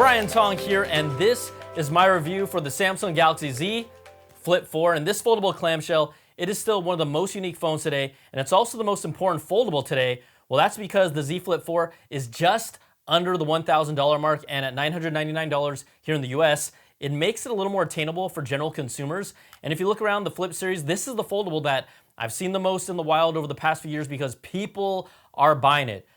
Brian Tong here, and this is my review for the Samsung Galaxy Z Flip 4. And this foldable clamshell, it is still one of the most unique phones today, and it's also the most important foldable today. Well, that's because the Z Flip 4 is just under the $1,000 mark, and at $999 here in the US, it makes it a little more attainable for general consumers. And if you look around the Flip series, this is the foldable that I've seen the most in the wild over the past few years because people are buying it.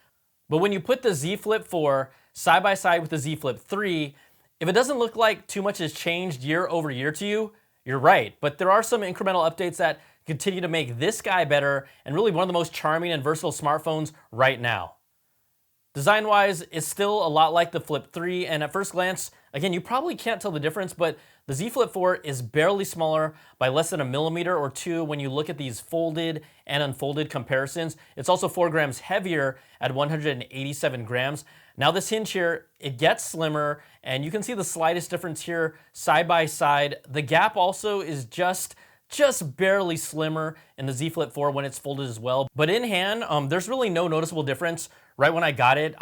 But when you put the Z Flip 4 side by side with the Z Flip 3, if it doesn't look like too much has changed year over year to you, you're right. But there are some incremental updates that continue to make this guy better and really one of the most charming and versatile smartphones right now. Design-wise, it's still a lot like the Flip 3, and at first glance, again, you probably can't tell the difference, but the Z Flip 4 is barely smaller by less than a millimeter or two when you look at these folded and unfolded comparisons. It's also 4 grams heavier at 187 grams. Now this hinge here, it gets slimmer, and you can see the slightest difference here side by side. The gap also is just barely slimmer in the Z Flip 4 when it's folded as well. But in hand, there's really no noticeable difference. Right when I got it,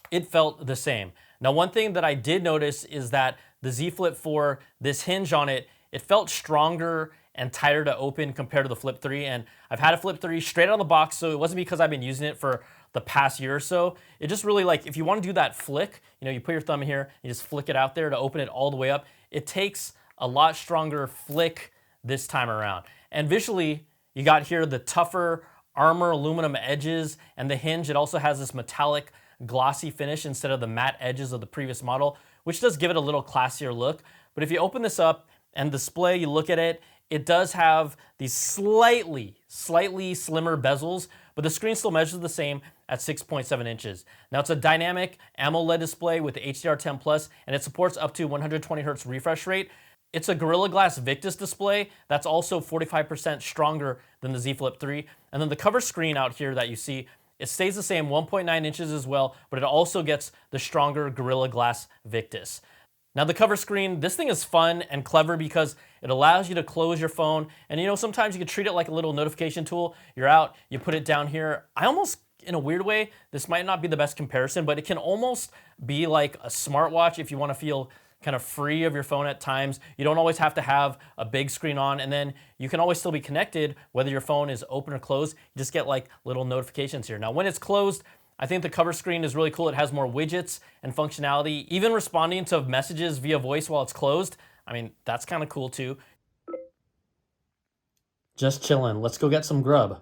it felt the same. Now, one thing that I did notice is that the Z Flip 4, this hinge on it, it felt stronger and tighter to open compared to the Flip 3. And I've had a Flip 3 straight out of the box, so it wasn't because I've been using it for the past year or so. It just really, like, if you want to do that flick, you put your thumb in here, you just flick it out there to open it all the way up. It takes a lot stronger flick this time around. And visually, you got here the tougher armor aluminum edges, and the hinge, it also has this metallic glossy finish instead of the matte edges of the previous model, which does give it a little classier look. But if you open this up and display, you look at it, it does have these slightly slimmer bezels, but the screen still measures the same at 6.7 inches. Now it's a dynamic AMOLED display with HDR10 Plus, and it supports up to 120 Hz refresh rate. It's a Gorilla Glass Victus display that's also 45% stronger than the Z Flip 3. And then the cover screen out here that you see, it stays the same, 1.9 inches as well, but it also gets the stronger Gorilla Glass Victus. Now the cover screen, this thing is fun and clever because it allows you to close your phone. And sometimes you can treat it like a little notification tool. You're out, you put it down here. I almost, in a weird way, this might not be the best comparison, but it can almost be like a smartwatch if you want to feel kind of free of your phone at times. You don't always have to have a big screen on, and then you can always still be connected whether your phone is open or closed. You just get like little notifications here. Now when it's closed, I think the cover screen is really cool. It has more widgets and functionality, even responding to messages via voice while it's closed. I mean, that's kind of cool too. Just chilling. Let's go get some grub.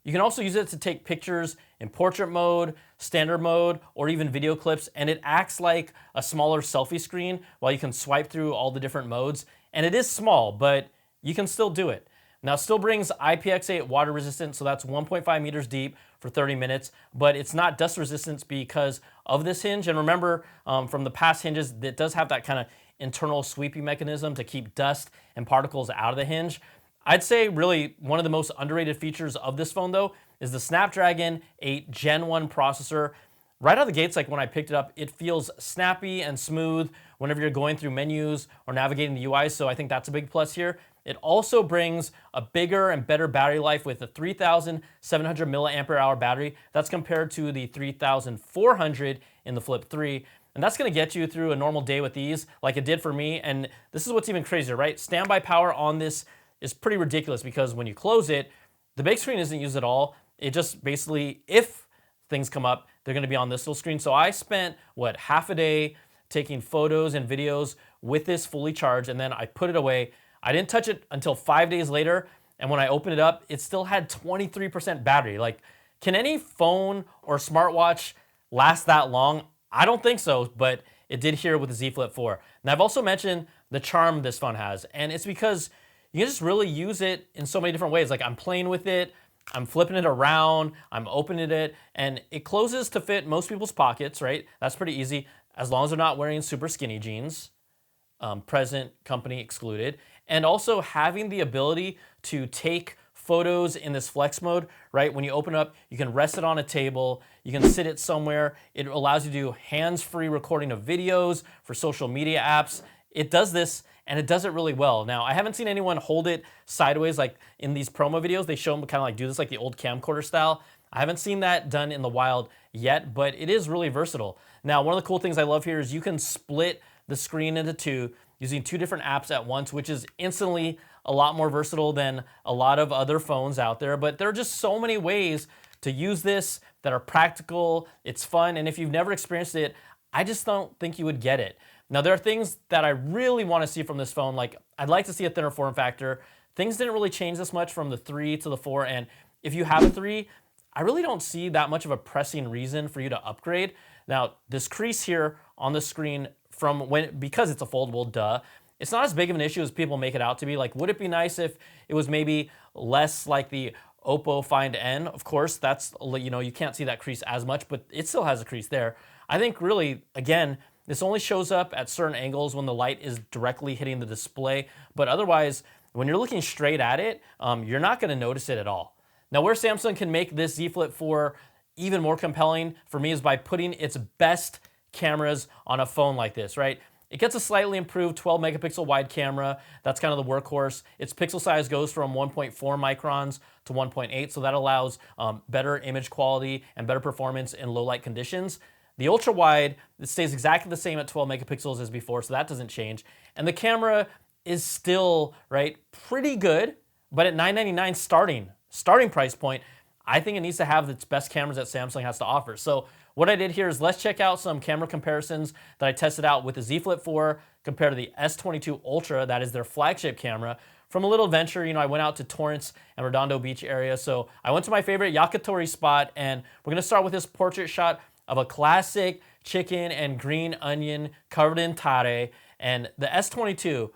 You can also use it to take pictures in portrait mode, standard mode, or even video clips, and it acts like a smaller selfie screen while you can swipe through all the different modes. And it is small, but you can still do it. Now it still brings IPX8 water resistance, so that's 1.5 meters deep for 30 minutes, but it's not dust resistant because of this hinge. And remember, from the past hinges, it does have that kind of internal sweeping mechanism to keep dust and particles out of the hinge. I'd say really one of the most underrated features of this phone though is the Snapdragon 8 Gen 1 processor. Right out of the gates, like when I picked it up, it feels snappy and smooth whenever you're going through menus or navigating the UI, so I think that's a big plus here. It also brings a bigger and better battery life with a 3,700 milliampere hour battery. That's compared to the 3,400 in the Flip 3. And that's gonna get you through a normal day with ease like it did for me. And this is what's even crazier, right? Standby power on this is pretty ridiculous because when you close it, the big screen isn't used at all. It just basically, if things come up, they're gonna be on this little screen. So I spent, half a day taking photos and videos with this fully charged, and then I put it away. I didn't touch it until 5 days later, and when I opened it up, it still had 23% battery. Like, can any phone or smartwatch last that long? I don't think so, but it did here with the Z Flip 4. And I've also mentioned the charm this phone has, and it's because you can just really use it in so many different ways. Like I'm playing with it, I'm flipping it around, I'm opening it, and it closes to fit most people's pockets, right? That's pretty easy, as long as they're not wearing super skinny jeans, present company excluded. And also having the ability to take photos in this flex mode, right? When you open up, you can rest it on a table, you can sit it somewhere. It allows you to do hands-free recording of videos for social media apps. It does this, and it does it really well. Now, I haven't seen anyone hold it sideways like in these promo videos. They show them kind of like do this like the old camcorder style. I haven't seen that done in the wild yet, but it is really versatile. Now, one of the cool things I love here is you can split the screen into two using two different apps at once, which is instantly a lot more versatile than a lot of other phones out there. But there are just so many ways to use this that are practical, it's fun, and if you've never experienced it, I just don't think you would get it. Now, there are things that I really want to see from this phone, like I'd like to see a thinner form factor. Things didn't really change this much from the 3 to the 4, and if you have a 3, I really don't see that much of a pressing reason for you to upgrade. Now, this crease here on the screen because it's a foldable, duh, it's not as big of an issue as people make it out to be. Like, would it be nice if it was maybe less like the Oppo Find N? Of course, that's, you can't see that crease as much, but it still has a crease there. I think really, again, this only shows up at certain angles when the light is directly hitting the display, but otherwise, when you're looking straight at it, you're not gonna notice it at all. Now, where Samsung can make this Z Flip 4 even more compelling for me is by putting its best cameras on a phone like this, right? It gets a slightly improved 12 megapixel wide camera. That's kind of the workhorse. Its pixel size goes from 1.4 microns to 1.8, so that allows better image quality and better performance in low light conditions. The ultra wide, it stays exactly the same at 12 megapixels as before, so that doesn't change. And the camera is still, right, pretty good, but at $999 starting price point, I think it needs to have its best cameras that Samsung has to offer. So what I did here is let's check out some camera comparisons that I tested out with the Z Flip 4 compared to the S22 Ultra, that is their flagship camera. From a little venture, I went out to Torrance and Redondo Beach area. So I went to my favorite yakitori spot, and we're gonna start with this portrait shot of a classic chicken and green onion covered in tare. And the S22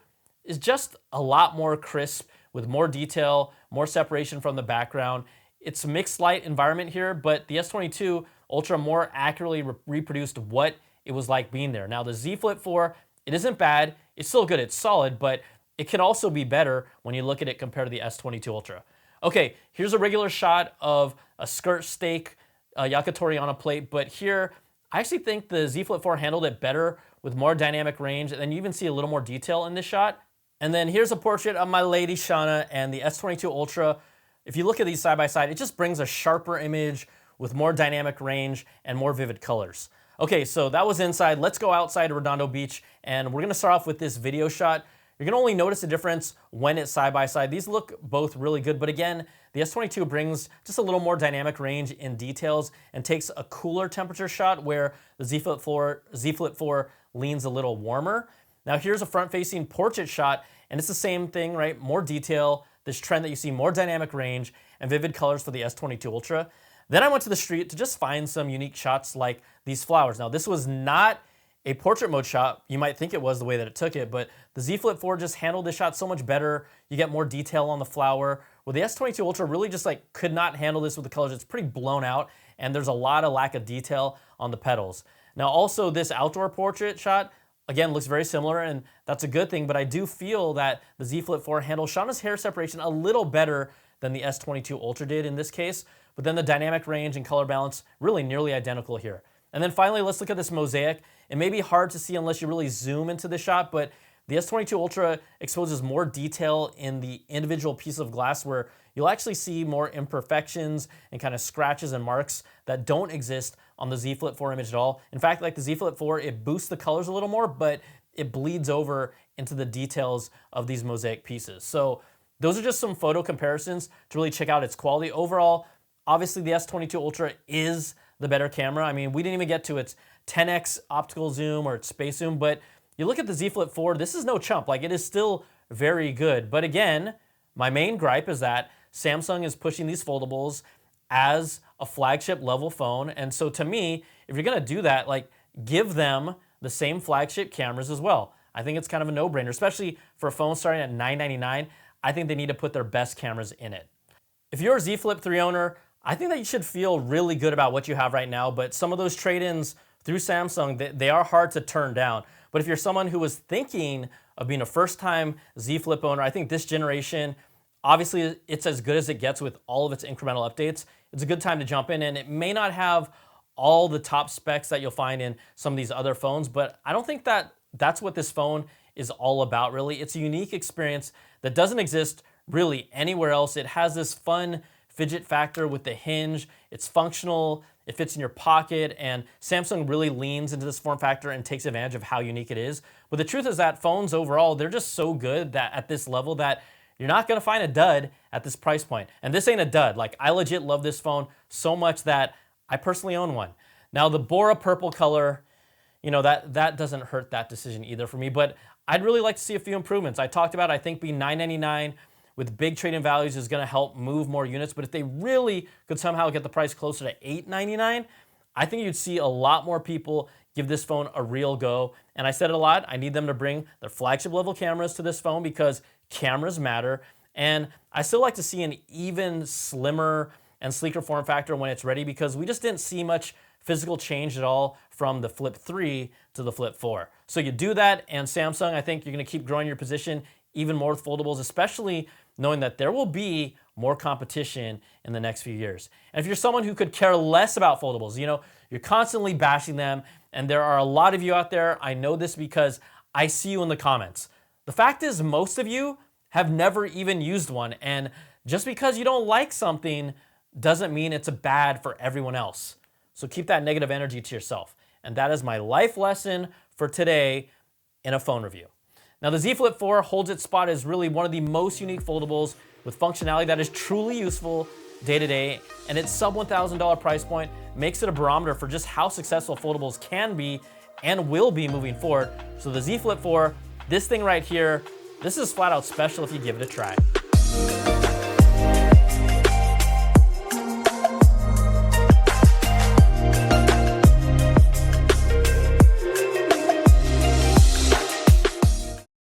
is just a lot more crisp with more detail, more separation from the background. It's a mixed light environment here, but the S22 Ultra more accurately reproduced what it was like being there. Now, the Z Flip 4, it isn't bad. It's still good. It's solid, but it can also be better when you look at it compared to the S22 Ultra. Okay, here's a regular shot of a skirt steak yakitori on a plate, but here, I actually think the Z Flip 4 handled it better with more dynamic range, and then you even see a little more detail in this shot. And then here's a portrait of my lady Shauna and the S22 Ultra. If you look at these side by side, it just brings a sharper image with more dynamic range and more vivid colors. Okay, so that was inside. Let's go outside to Redondo Beach, and we're gonna start off with this video shot. You're gonna only notice the difference when it's side by side. These look both really good, but again, the S22 brings just a little more dynamic range in details and takes a cooler temperature shot where the Z Flip 4 leans a little warmer. Now here's a front-facing portrait shot, and it's the same thing, right? More detail, this trend that you see, more dynamic range and vivid colors for the S22 Ultra. Then I went to the street to just find some unique shots like these flowers. Now this was not a portrait mode shot. You might think it was the way that it took it, but the Z Flip 4 just handled this shot so much better. You get more detail on the flower. Well, the S22 Ultra really just could not handle this with the colors. It's pretty blown out, and there's a lot of lack of detail on the petals. Now also this outdoor portrait shot, again, looks very similar, and that's a good thing, but I do feel that the Z Flip 4 handles Shauna's hair separation a little better than the S22 Ultra did in this case, but then the dynamic range and color balance really nearly identical here. And then finally, let's look at this mosaic. It may be hard to see unless you really zoom into the shot, but the S22 Ultra exposes more detail in the individual piece of glass where you'll actually see more imperfections and kind of scratches and marks that don't exist on the Z Flip 4 image at all. In fact, like the Z Flip 4, it boosts the colors a little more, but it bleeds over into the details of these mosaic pieces. So those are just some photo comparisons to really check out its quality. Overall, obviously the S22 Ultra is the better camera. I mean, we didn't even get to its 10x optical zoom or its space zoom, but you look at the Z Flip 4, this is no chump. It is still very good. But again, my main gripe is that Samsung is pushing these foldables as a flagship level phone. And so to me, if you're gonna do that, give them the same flagship cameras as well. I think it's kind of a no-brainer, especially for a phone starting at $999. I think they need to put their best cameras in it. If you're a Z Flip 3 owner, I think that you should feel really good about what you have right now, but some of those trade-ins through Samsung, they are hard to turn down. But if you're someone who was thinking of being a first-time Z Flip owner, I think this generation, obviously it's as good as it gets with all of its incremental updates. It's a good time to jump in, and it may not have all the top specs that you'll find in some of these other phones, but I don't think that that's what this phone is all about, really. It's a unique experience that doesn't exist really anywhere else. It has this fun fidget factor with the hinge. It's functional, it fits in your pocket, and Samsung really leans into this form factor and takes advantage of how unique it is. But the truth is that phones overall, they're just so good that at this level that you're not gonna find a dud at this price point. And this ain't a dud. Like, I legit love this phone so much that I personally own one. Now the Bora purple color, you know, that doesn't hurt that decision either for me, but I'd really like to see a few improvements. I talked about, I think being $999 with big trade-in values is gonna help move more units, but if they really could somehow get the price closer to $899, I think you'd see a lot more people give this phone a real go. And I said it a lot, I need them to bring their flagship level cameras to this phone because cameras matter. And I still like to see an even slimmer and sleeker form factor when it's ready because we just didn't see much physical change at all from the Flip 3 to the Flip 4. So you do that, and Samsung, I think you're gonna keep growing your position even more with foldables, especially knowing that there will be more competition in the next few years. And if you're someone who could care less about foldables, you know, you're constantly bashing them, and there are a lot of you out there, I know this because I see you in the comments. The fact is, most of you have never even used one, and just because you don't like something doesn't mean it's bad for everyone else. So keep that negative energy to yourself. And that is my life lesson for today in a phone review. Now the Z Flip 4 holds its spot as really one of the most unique foldables with functionality that is truly useful day to day, and its sub $1,000 price point makes it a barometer for just how successful foldables can be and will be moving forward. So the Z Flip 4, this thing right here, this is flat out special if you give it a try.